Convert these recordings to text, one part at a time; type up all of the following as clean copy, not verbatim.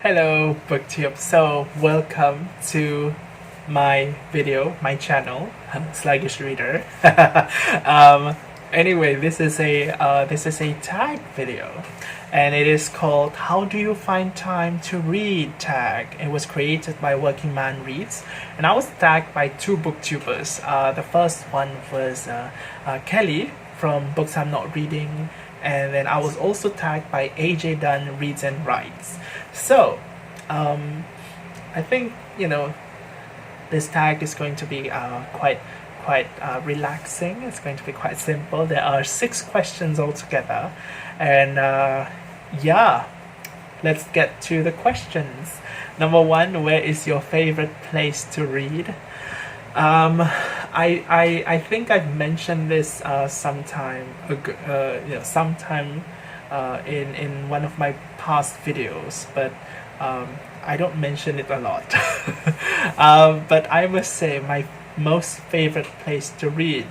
Hello, BookTube. So, welcome to my video, my channel, Sluggish Reader. Anyway, this is a tag video, and it is called "How Do You Find Time to Read?" tag. It was created by Working Man Reads, and I was tagged by two booktubers. The first one was Kelly from Books I'm Not Reading, and then I was also tagged by Dunn Reads and Writes. So, I think this tag is going to be quite relaxing. It's going to be quite simple. There are 6 questions altogether, and yeah, let's get to the questions. Number 1: where is your favorite place to read? I think I've mentioned this sometime ago, sometime in one of my past videos, but I don't mention it a lot. But I must say my most favorite place to read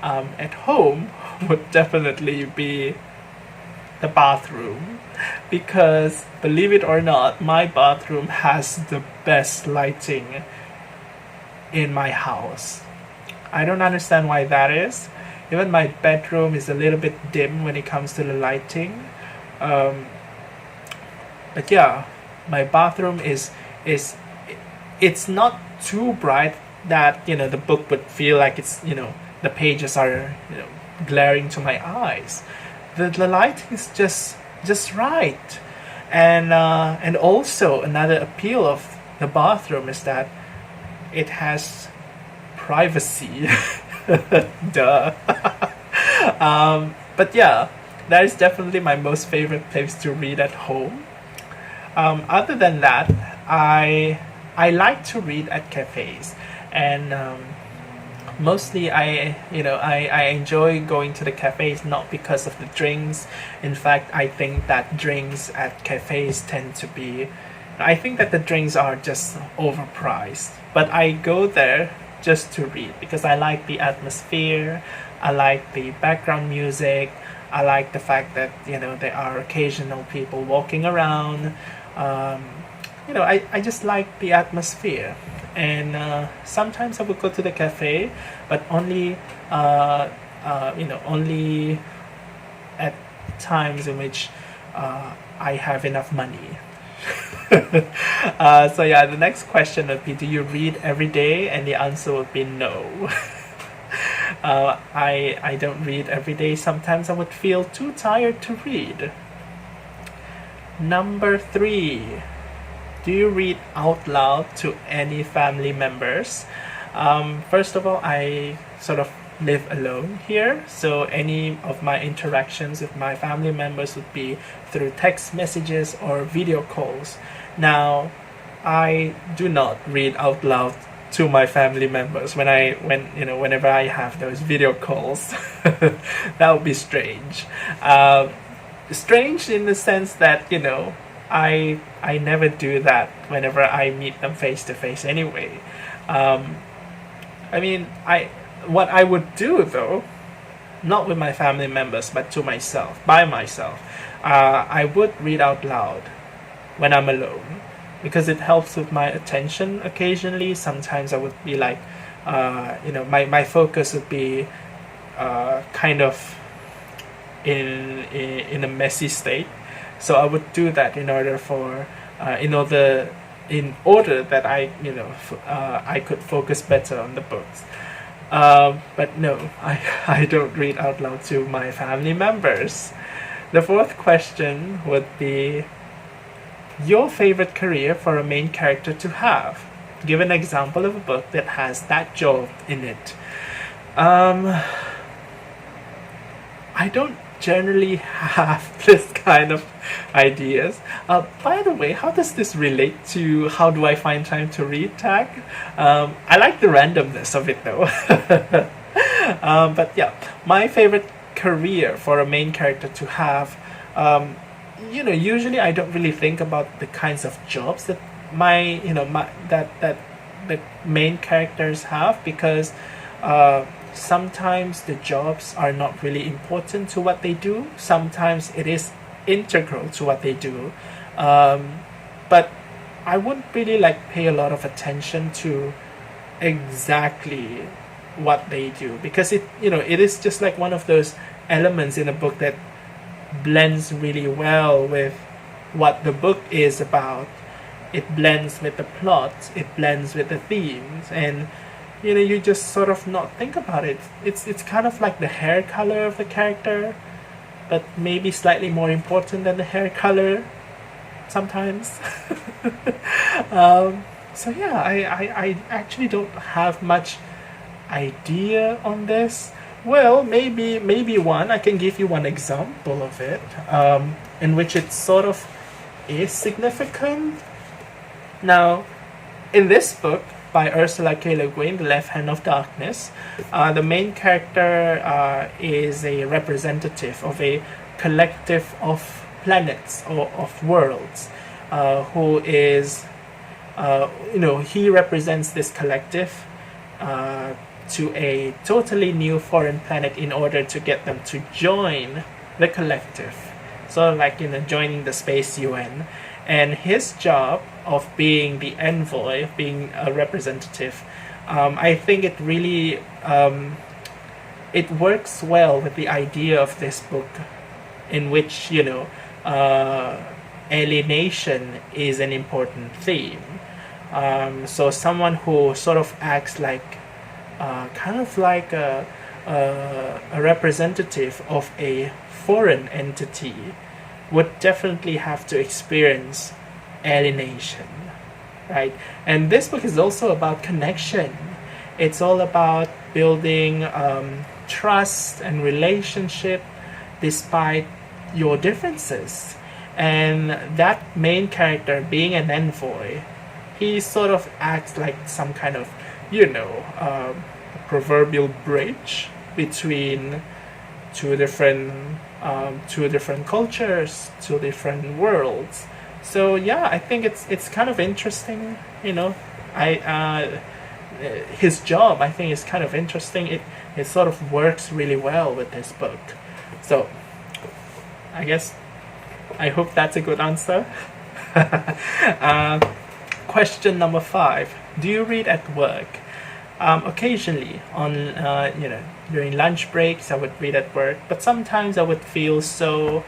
at home would definitely be the bathroom, because believe it or not, my bathroom has the best lighting in my house. I don't understand why that is. Even my bedroom is a little bit dim when it comes to the lighting. But yeah, my bathroom is it's not too bright that the book would feel like it's the pages are glaring to my eyes. The lighting is just right, and also another appeal of the bathroom is that it has privacy. Duh. But yeah, that is definitely my most favorite place to read at home. Other than that, I like to read at cafes, and mostly I enjoy going to the cafes not because of the drinks. In fact, I think that drinks at cafes tend to be, I think that the drinks are just overpriced. But I go there just to read because I like the atmosphere, I like the background music, I like the fact that there are occasional people walking around. I just like the atmosphere, and sometimes I would go to the cafe, but only only at times in which I have enough money. So yeah, the next question would be, do you read every day? And the answer would be no. I don't read every day. Sometimes I would feel too tired to read. Number 3, do you read out loud to any family members? First of all, I sort of live alone here, so any of my interactions with my family members would be through text messages or video calls. Now, I do not read out loud to my family members whenever I have those video calls. That would be strange. Strange in the sense that I never do that whenever I meet them face to face anyway. What I would do though, not with my family members but to myself, by myself, I would read out loud when I'm alone, because it helps with my attention occasionally. Sometimes I would be like, my focus would be kind of in a messy state. So I would do that in order that I could focus better on the books. But no, I don't read out loud to my family members. The 4th question would be, your favorite career for a main character to have. Give an example of a book that has that job in it. I don't generally have this kind of ideas. By the way, how does this relate to how do I find time to read tag? I like the randomness of it though. But yeah, my favorite career for a main character to have, usually I don't really think about the kinds of jobs that that the main characters have, because sometimes the jobs are not really important to what they do. Sometimes it is integral to what they do. But I wouldn't really like pay a lot of attention to exactly what they do, because it is just like one of those elements in a book that blends really well with what the book is about. It blends with the plot, it blends with the themes, and you just sort of not think about it. It's kind of like the hair color of the character, but maybe slightly more important than the hair color sometimes. So yeah, I actually don't have much idea on this. Well, maybe one. I can give you one example of it, in which it sort of is significant. Now, in this book by Ursula Guin, The Left Hand of Darkness, the main character is a representative of a collective of planets or of worlds, who is, he represents this collective to a totally new foreign planet in order to get them to join the collective, sort of like joining the space UN. And his job of being the envoy, of being a representative, I think it really it works well with the idea of this book, in which alienation is an important theme. So someone who sort of acts like kind of like a representative of a foreign entity would definitely have to experience alienation, right? And this book is also about connection. It's all about building trust and relationship despite your differences. And that main character, being an envoy, he sort of acts like some kind of proverbial bridge between two different cultures, two different worlds. So yeah, I think it's kind of interesting. His job, I think, is kind of interesting. It sort of works really well with this book. So I hope that's a good answer. Question number 5. Do you read at work? Occasionally, during lunch breaks, I would read at work. But sometimes I would feel so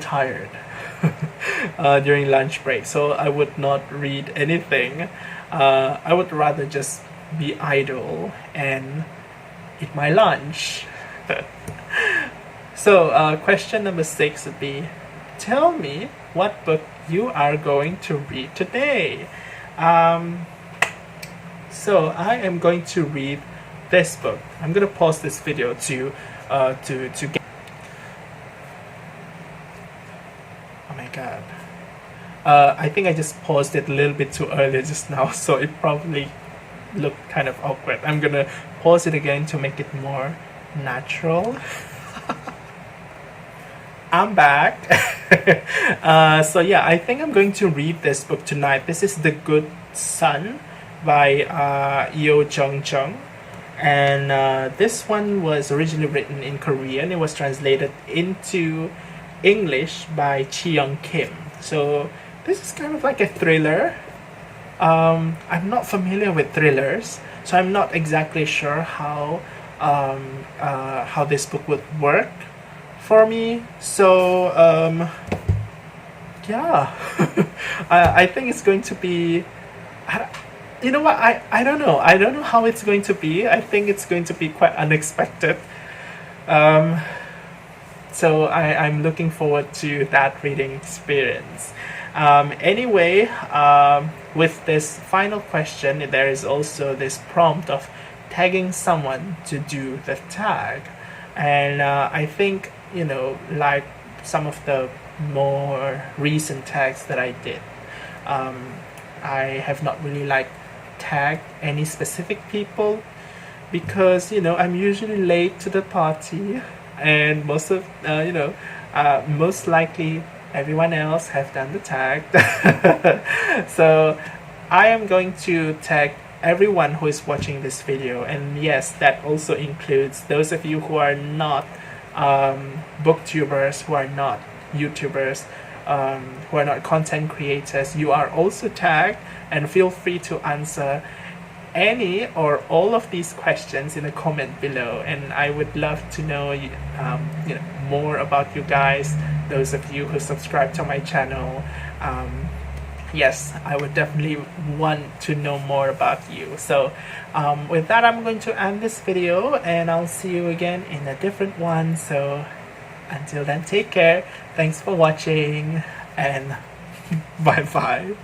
tired during lunch break. So I would not read anything. I would rather just be idle and eat my lunch. So question number 6 would be, tell me what book you are going to read today. So I am going to read this book. I'm going to pause this video to get. Oh my god. I think I just paused it a little bit too early just now, so it probably looked kind of awkward. I'm going to pause it again to make it more natural. I'm back. So yeah, I think I'm going to read this book tonight. This is The Good Son by You-Jeong. And this one was originally written in Korean. It was translated into English by Chi-young Kim. So this is kind of like a thriller. I'm not familiar with thrillers, so I'm not exactly sure how this book would work for me. So yeah, I think it's going to be. You know what? I don't know. I don't know how it's going to be. I think it's going to be quite unexpected. So I'm looking forward to that reading experience. Anyway, with this final question, there is also this prompt of tagging someone to do the tag. And I think, like some of the more recent tags that I did, I have not really tagged any specific people because I'm usually late to the party, and most likely everyone else have done the tag. So I am going to tag everyone who is watching this video, and yes, that also includes those of you who are not booktubers, who are not YouTubers. who are not content creators, you are also tagged, and feel free to answer any or all of these questions in the comment below, and I would love to know more about you guys, those of you who subscribe to my channel. Yes, I would definitely want to know more about you. So with that, I'm going to end this video, and I'll see you again in a different one. So until then, take care, thanks for watching, and bye bye.